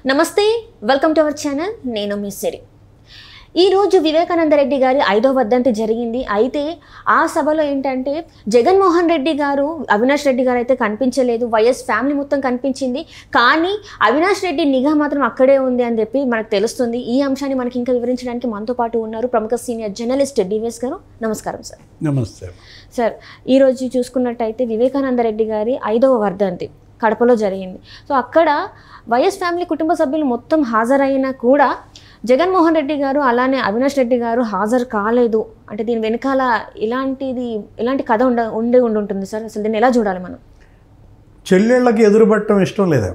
నమస్తే, welcome to our channel. నేను మీ సిరి. ఈరోజు వివేకానంద రెడ్డి గారి 5వ వర్ధంతి జరిగింది. అయితే ఆ సభలో ఏంటంటే జగన్మోహన్ రెడ్డి గారు, అవినాష్ రెడ్డి గారు అయితే కనిపించలేదు. వైఎస్ ఫ్యామిలీ మొత్తం కనిపించింది, కానీ అవినాష్ రెడ్డి నిఘా మాత్రం అక్కడే ఉంది అని చెప్పి మనకు తెలుస్తుంది. ఈ అంశాన్ని మనకి ఇంకా వివరించడానికి మనతో పాటు ఉన్నారు ప్రముఖ సీనియర్ జర్నలిస్ట్ డివిఎస్ గారు. నమస్కారం సార్. నమస్తే సార్. ఈరోజు చూసుకున్నట్టయితే వివేకానంద రెడ్డి గారి 5వ వర్ధంతి కడపలో జరిగింది. సో అక్కడ వైఎస్ ఫ్యామిలీ కుటుంబ సభ్యులు మొత్తం హాజరైనా కూడా జగన్మోహన్ రెడ్డి గారు అలానే అవినాష్ రెడ్డి గారు హాజరు కాలేదు. అంటే దీని వెనకాల ఇలాంటి కథ ఉండుంటుంది సార్. అసలు దీన్ని ఎలా చూడాలి మనం? చెల్లెళ్ళకి ఎదురుపట్టడం ఇష్టం లేదా?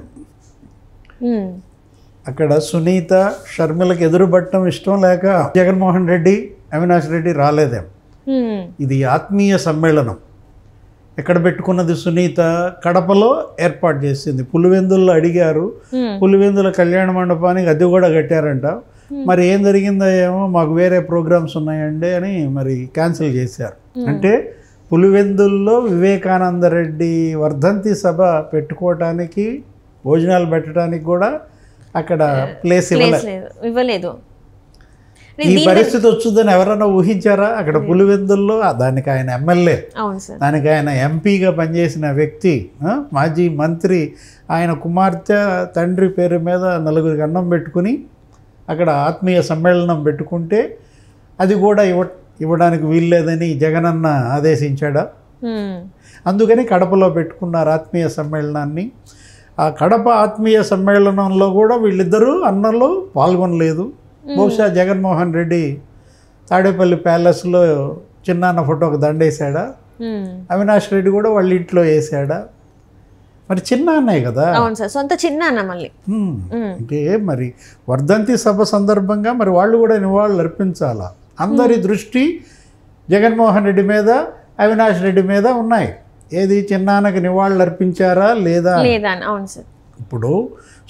అక్కడ సునీత షర్మిలకి ఎదురుపట్టడం ఇష్టం లేక జగన్మోహన్ రెడ్డి అవినాష్ రెడ్డి రాలేదేం. ఇది ఆత్మీయ సమ్మేళనం. ఎక్కడ పెట్టుకున్నది? సునీత కడపలో ఏర్పాటు చేసింది. పులివెందుల్లో అడిగారు, పులివెందుల కళ్యాణ మండపానికి అది కూడా కట్టారంట. మరి ఏం జరిగిందో ఏమో, మాకు వేరే ప్రోగ్రామ్స్ ఉన్నాయండి అని మరి క్యాన్సిల్ చేశారు. అంటే పులివెందుల్లో వివేకానంద రెడ్డి వర్ధంతి సభ పెట్టుకోవటానికి, భోజనాలు పెట్టడానికి కూడా అక్కడ ప్లేస్ ఇవ్వలేదు. ఈ పరిస్థితి వచ్చుదని ఎవరన్నా ఊహించారా? అక్కడ పులివెందుల్లో దానికి ఆయన ఎమ్మెల్యే, దానికి ఆయన ఎంపీగా పనిచేసిన వ్యక్తి, మాజీ మంత్రి, ఆయన కుమార్తె తండ్రి పేరు మీద 4 అన్నం పెట్టుకుని అక్కడ ఆత్మీయ సమ్మేళనం పెట్టుకుంటే అది కూడా ఇవ్వడానికి వీల్లేదని జగనన్న ఆదేశించాడా? అందుకని కడపలో పెట్టుకున్నారు ఆత్మీయ సమ్మేళనాన్ని. ఆ కడప ఆత్మీయ సమ్మేళనంలో కూడా వీళ్ళిద్దరూ అన్నలు పాల్గొనలేదు. బహుశా జగన్మోహన్ రెడ్డి తాడేపల్లి ప్యాలెస్లో చిన్నాన్న ఫోటోకి దండేశాడా? అవినాష్ రెడ్డి కూడా వాళ్ళ ఇంట్లో వేసాడా? మరి చిన్న అన్నయ్య కదా, సొంత చిన్న అన్న. మళ్ళీ అంటే మరి వర్ధంతి సభ సందర్భంగా మరి వాళ్ళు కూడా నివాళులు అర్పించాలా? అందరి దృష్టి జగన్మోహన్ రెడ్డి మీద, అవినాష్ రెడ్డి మీద ఉన్నాయి. ఏది, చిన్నాన్నకి నివాళులు అర్పించారా లేదా? అవును సార్. ఇప్పుడు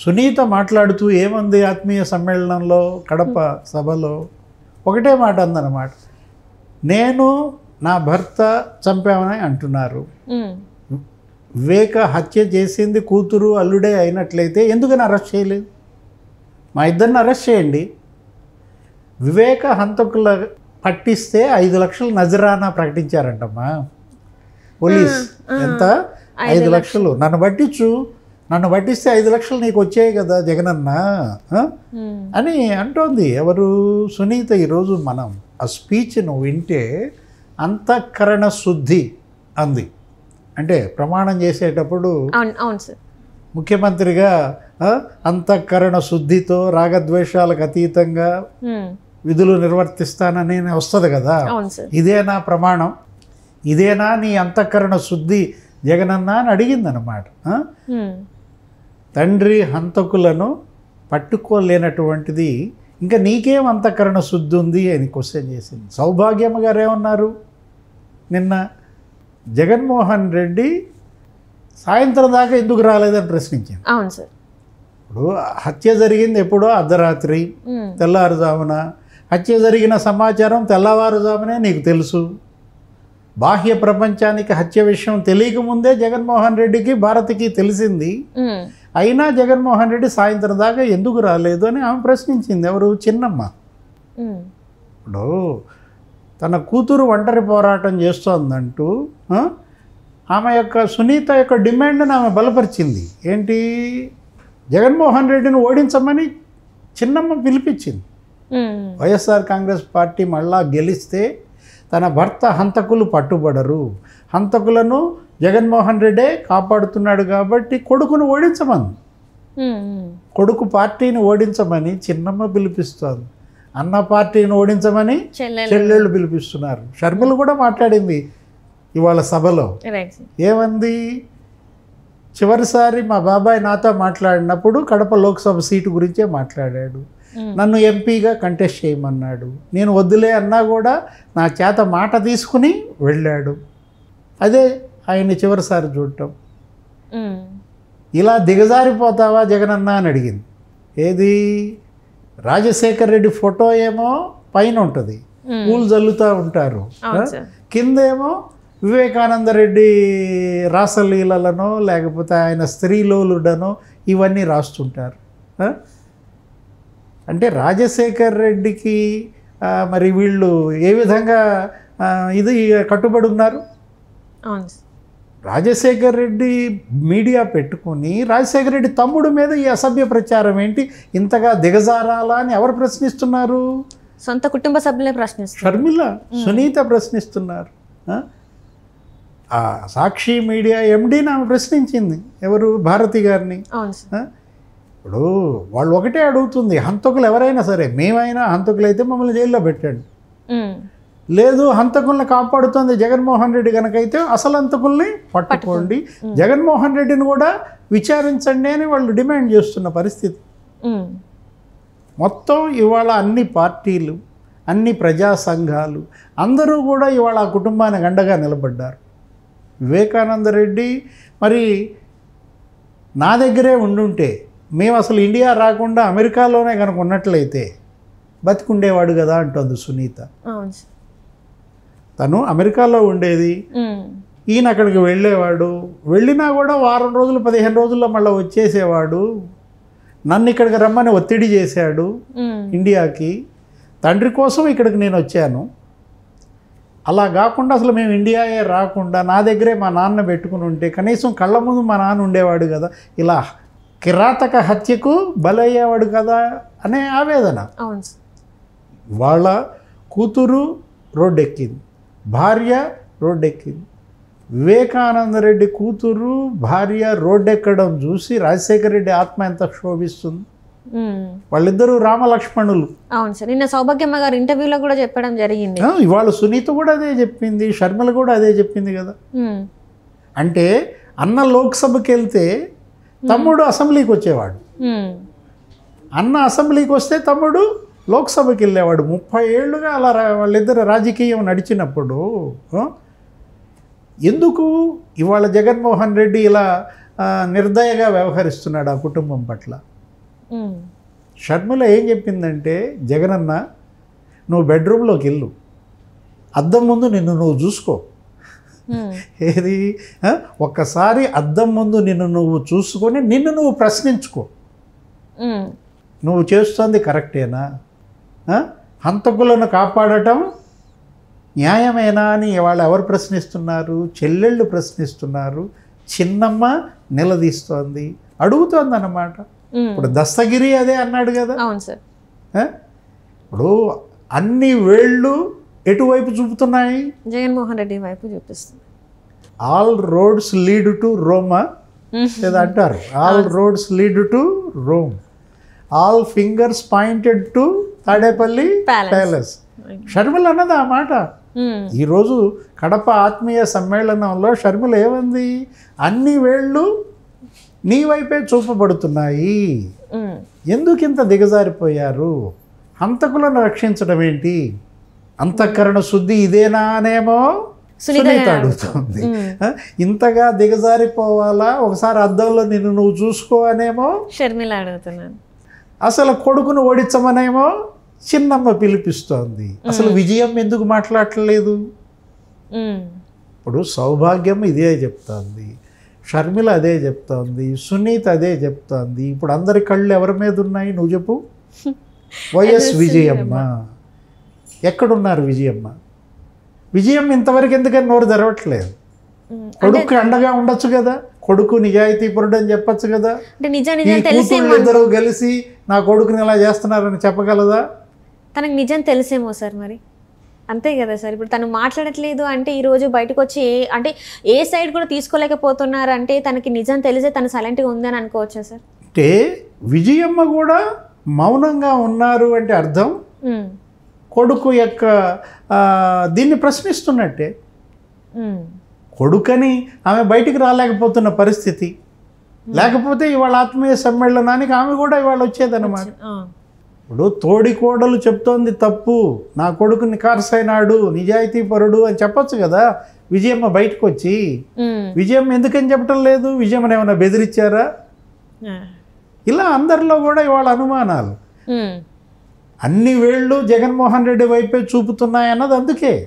సునీత మాట్లాడుతూ ఏముంది ఆత్మీయ సమ్మేళనంలో, కడప సభలో ఒకటే మాట అందనమాట, నేను నా భర్త చంపామని అంటున్నారు. వివేక హత్య చేసింది కూతురు అల్లుడే అయినట్లయితే ఎందుకని అరెస్ట్ చేయలేదు? మా ఇద్దరిని అరెస్ట్ చేయండి. వివేక హంతకుల పట్టిస్తే 5 లక్షలు నజరానా ప్రకటించారంటమ్మా పోలీస్. ఎంత? 5 లక్షలు. నన్ను పట్టిస్తే 5 లక్షలు నీకు వచ్చాయి కదా జగనన్న అని అంటోంది. ఎవరు? సునీత. ఈరోజు మనం ఆ స్పీచ్ను వింటే అంతఃకరణ శుద్ధి అంది. అంటే ప్రమాణం చేసేటప్పుడు ముఖ్యమంత్రిగా అంతఃకరణ శుద్ధితో రాగద్వేషాలకు అతీతంగా విధులు నిర్వర్తిస్తానని వస్తుంది కదా. ఇదేనా ప్రమాణం? ఇదేనా నీ అంతఃకరణ శుద్ధి జగనన్న అని అడిగిందనమాట. తండ్రి హంతకులను పట్టుకోలేనటువంటిది ఇంకా నీకేం అంతఃకరణ శుద్ధి ఉంది అని క్వశ్చన్ చేసింది. సౌభాగ్యమ్మ గారు ఏమన్నారు నిన్న? జగన్మోహన్ రెడ్డి సాయంత్రం దాకా ఎందుకు రాలేదని ప్రశ్నించింది. అవును సార్. ఇప్పుడు హత్య జరిగింది ఎప్పుడో అర్ధరాత్రి, తెల్లారుజామున. హత్య జరిగిన సమాచారం తెల్లవారుజామునే నీకు తెలుసు. బాహ్య ప్రపంచానికి హత్య విషయం తెలియకముందే జగన్మోహన్ రెడ్డికి, భారతికి తెలిసింది. అయినా జగన్మోహన్ రెడ్డి సాయంత్రం దాకా ఎందుకు రాలేదు అని ఆమె ప్రశ్నించింది. ఎవరు? చిన్నమ్మ. ఇప్పుడు తన కూతురు ఒంటరి పోరాటం చేస్తోందంటూ ఆమె యొక్క సునీత యొక్క డిమాండ్ని ఆమె బలపరిచింది. ఏంటి? జగన్మోహన్ రెడ్డిని ఓడించమని చిన్నమ్మ పిలిపించింది. వైఎస్ఆర్ కాంగ్రెస్ పార్టీ మళ్ళా గెలిస్తే తన భర్త హంతకులు పట్టుబడరు, హంతకులను జగన్మోహన్ రెడ్డే కాపాడుతున్నాడు కాబట్టి కొడుకును ఓడించమని, కొడుకు పార్టీని ఓడించమని చిన్నమ్మ పిలిపిస్తోంది. అన్న పార్టీని ఓడించమని చెల్లెళ్ళు పిలిపిస్తున్నారు. షర్మిల కూడా మాట్లాడింది ఇవాళ సభలో. ఏమంది? చివరిసారి మా బాబాయ్ నాతో మాట్లాడినప్పుడు కడప లోక్సభ సీటు గురించే మాట్లాడాడు. నన్ను ఎంపీగా కంటెస్ట్ చేయమన్నాడు. నేను వద్దులే అన్నా కూడా నా చేత మాట తీసుకుని వెళ్ళాడు. అదే ఆయన్ని చివరిసారి చూడటం. ఇలా దిగజారిపోతావా జగనన్న అని అడిగింది. ఏది? రాజశేఖర్ రెడ్డి ఫోటో ఏమో పైన ఉంటుంది, పూలు జల్లుతూ ఉంటారు, కిందేమో వివేకానంద రెడ్డి రాసలీలనో లేకపోతే ఆయన స్త్రీలోలుడనో ఇవన్నీ రాస్తుంటారు. అంటే రాజశేఖర్ రెడ్డికి మరి వీళ్ళు ఏ విధంగా ఇది కట్టుబడి ఉన్నారు? రాజశేఖర్ రెడ్డి మీడియా పెట్టుకుని రాజశేఖర రెడ్డి తమ్ముడు మీద ఈ అసభ్య ప్రచారం ఏంటి, ఇంతగా దిగజారాలా అని ఎవరు ప్రశ్నిస్తున్నారు? సొంత కుటుంబ సభ్యులే ప్రశ్నిస్తున్నారు. షర్మిల, సునీత ప్రశ్నిస్తున్నారు. ఆ సాక్షి మీడియా ఎండీని ఆమె ప్రశ్నించింది, ఎవరు? భారతి గారిని. ఇప్పుడు వాళ్ళు ఒకటే అడుగుతుంది, హంతకులు ఎవరైనా సరే, మేమైనా హంతకులు అయితే మమ్మల్ని జైల్లో పెట్టండి, లేదు హంతకుల్ని కాపాడుతుంది జగన్మోహన్ రెడ్డి కనుకైతే అసలు హంతకుల్ని పట్టుకోండి, జగన్మోహన్ రెడ్డిని కూడా విచారించండి అని వాళ్ళు డిమాండ్ చేస్తున్న పరిస్థితి. మొత్తం ఇవాళ అన్ని పార్టీలు, అన్ని ప్రజా సంఘాలు అందరూ కూడా ఇవాళ ఆ కుటుంబానికి అండగా నిలబడ్డారు. వివేకానంద రెడ్డి మరి నా దగ్గరే ఉండుంటే, మేము అసలు ఇండియా రాకుండా అమెరికాలోనే కనుక ఉన్నట్లయితే బతికుండేవాడు కదా అంటుంది సునీత. తను అమెరికాలో ఉండేది, ఈయన అక్కడికి వెళ్ళేవాడు, వెళ్ళినా కూడా వారం రోజులు 15 రోజుల్లో మళ్ళీ వచ్చేసేవాడు, నన్ను ఇక్కడికి రమ్మని ఒత్తిడి చేశాడు ఇండియాకి, తండ్రి కోసం ఇక్కడికి నేను వచ్చాను, అలా కాకుండా అసలు మేము ఇండియాయే రాకుండా నా దగ్గరే మా నాన్న పెట్టుకుని ఉంటే కనీసం కళ్ళ ముందు మా నాన్న ఉండేవాడు కదా, ఇలా కిరాతక హత్యకు బలయ్యేవాడు కదా అనే ఆవేదన. వాళ్ళ కూతురు రోడ్డెక్కింది, భార్య రోడ్డెక్కింది. వివేకానంద రెడ్డి కూతురు భార్య రోడ్డెక్కడం చూసి రాజశేఖర రెడ్డి ఆత్మ ఎంత క్షోభిస్తుంది. వాళ్ళిద్దరూ రామలక్ష్మణులు. అవును సార్, నిన్న సౌభాగ్యమ్మ గారు ఇంటర్వ్యూలో కూడా చెప్పడం జరిగింది. ఇవాళ సునీత కూడా అదే చెప్పింది, షర్మిల కూడా అదే చెప్పింది కదా. అంటే అన్న లోక్సభకి వెళ్తే తమ్ముడు అసెంబ్లీకి వచ్చేవాడు, అన్న అసెంబ్లీకి వస్తే తమ్ముడు లోక్సభకి వెళ్ళేవాడు. 30 ఏళ్ళుగా అలా వాళ్ళిద్దరు రాజకీయం నడిచినప్పుడు ఎందుకు ఇవాళ జగన్మోహన్ రెడ్డి ఇలా నిర్దయగా వ్యవహరిస్తున్నాడు ఆ కుటుంబం పట్ల? షర్మిల ఏం చెప్పిందంటే, జగనన్న నువ్వు బెడ్రూమ్లోకి వెళ్ళు, అద్దం ముందు నిన్ను నువ్వు చూసుకో. ఏది, ఒక్కసారి అద్దం ముందు నిన్ను నువ్వు చూసుకొని నిన్ను నువ్వు ప్రశ్నించుకో, నువ్వు చేస్తుంది కరెక్టేనా, హంతకులను కాపాడటం న్యాయమేనా అని వాళ్ళు ఎవరు ప్రశ్నిస్తున్నారు? చెల్లెళ్ళు ప్రశ్నిస్తున్నారు, చిన్నమ్మ నిలదీస్తోంది, అడుగుతోంది అన్నమాట. ఇప్పుడు దస్తగిరి అదే అన్నాడు కదా. అవును సార్. ఇప్పుడు అన్ని వేళ్ళు ఎటువైపు చూపుతున్నాయి? జగన్మోహన్ రెడ్డి వైపు చూపిస్తుంది. ఆల్ రోడ్స్ లీడ్ టు రోమా లేదా అంటారు, all roads lead to Rome, all fingers pointed to Tadepalli palace. Sharmila అన్నది ఆ మాట. ఈరోజు కడప ఆత్మీయ సమ్మేళనంలో షర్మిల ఏమంది? అన్ని వేళ్ళు నీ వైపే చూపబడుతున్నాయి, ఎందుకు ఇంత దిగజారిపోయారు, హంతకులను రక్షించడం ఏంటి, అంతఃకరణ శుద్ధి ఇదేనా అనేమో సునీత అడుగుతుంది. ఇంతగా దిగజారిపోవాలా, ఒకసారి అద్దంలో నిన్ను నువ్వు చూసుకో అనేమో షర్మిల అడుగుతున్నాను. అసలు కొడుకును ఓడించమనేమో చిన్నమ్మ పిలిపిస్తోంది. అసలు విజయం ఎందుకు మాట్లాడలేదు? ఇప్పుడు సౌభాగ్యం ఇదే చెప్తోంది, షర్మిల అదే చెప్తోంది, సునీత అదే చెప్తోంది. ఇప్పుడు అందరి కళ్ళు ఎవరి మీద ఉన్నాయి నువ్వు చెప్పు? వైఎస్ విజయమ్మ. ఎక్కడున్నారు విజయమ్మ? విజయం ఇంతవరకు ఎందుకని నోరు తెరవట్లేదు? కొడుకు అండగా ఉండొచ్చు కదా, కొడుకు నిజాయితీ పరుడు అని చెప్పచ్చు కదా. ఇద్దరు కలిసి నా కొడుకుని ఇలా చేస్తున్నారని చెప్పగలదా? తనకు నిజం తెలిసేమో సార్, మరి అంతే కదా సార్. ఇప్పుడు తను మాట్లాడట్లేదు అంటే ఈరోజు బయటకు వచ్చి అంటే ఏ సైడ్ కూడా తీసుకోలేకపోతున్నారు అంటే తనకి నిజం తెలిసే తను సైలెంట్గా ఉందని అనుకోవచ్చా సార్? అంటే విజయమ్మ కూడా మౌనంగా ఉన్నారు అంటే అర్థం కొడుకు యొక్క దీన్ని ప్రశ్నిస్తున్నట్టే. కొడుకని ఆమె బయటికి రాలేకపోతున్న పరిస్థితి, లేకపోతే ఇవాళ ఆత్మీయ సమ్మేళనానికి ఆమె కూడా ఇవాళ వచ్చేదన్నమాట. ఇప్పుడు తోడి కోడలు చెప్తోంది తప్పు, నా కొడుకు నికార్సైనాడు నిజాయితీ పరుడు అని చెప్పచ్చు కదా విజయమ్మ బయటకు వచ్చి. విజయమ్మ ఎందుకని చెప్పటం లేదు? విజయమ్మని ఏమైనా బెదిరించారా? ఇలా అందరిలో కూడా ఇవాళ అనుమానాలు. అన్ని వేళ్ళు జగన్మోహన్ రెడ్డి వైపే చూపుతున్నాయన్నది అందుకే.